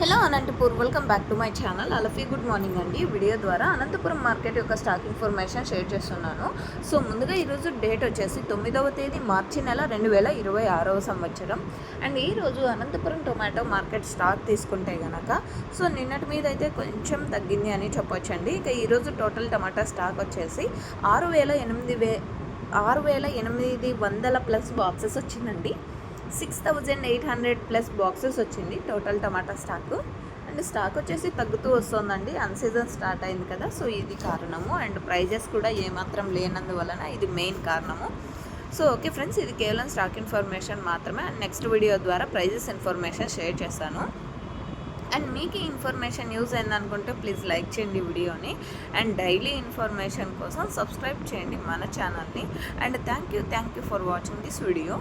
Hello Anantapur, welcome back to my channel. అలఫీ good morning అండి. Video ద్వారా అనంతపురం మార్కెట్ యొక్క స్టాక్ ఇన్ఫర్మేషన్ షేర్ చేస్తున్నాను. సో ముందుగా ఈరోజు డేట్ వచ్చేసి 9వ తేదీ మార్చి నెల 2026వ సంవత్సరం. అండ్ ఈరోజు అనంతపురం టొమాటో మార్కెట్ స్టాక్ తీసుకుంటే కనుక సో నిన్నటి మీద అయితే కొంచెం తగ్గింది అని చెప్పొచ్చండి. ఇక ఈరోజు టోటల్ టమాటా స్టాక్ వచ్చేసి 6,800 ప్లస్ బాక్సెస్ వచ్చిందండి. 6,800 ప్లస్ బాక్సెస్ వచ్చింది total tomato stock. And stock వచ్చేసి తగ్గుతూ వస్తుందండి. అన్సీజన్ స్టార్ట్ అయింది కదా, సో ఇది కారణము. అండ్ ప్రైజెస్ కూడా ఏమాత్రం లేనందువలన ఇది మెయిన్ కారణము. సో ఓకే ఫ్రెండ్స్, ఇది కేవలం స్టాక్ ఇన్ఫర్మేషన్ మాత్రమే. అండ్ నెక్స్ట్ వీడియో ద్వారా ప్రైజెస్ ఇన్ఫర్మేషన్ షేర్ చేస్తాను. అండ్ మీకు ఈ ఇన్ఫర్మేషన్ యూజ్ అయిందనుకుంటే ప్లీజ్ లైక్ చేయండి వీడియోని. అండ్ డైలీ ఇన్ఫర్మేషన్ కోసం సబ్స్క్రైబ్ చేయండి మన ఛానల్ని. And thank you for watching this video.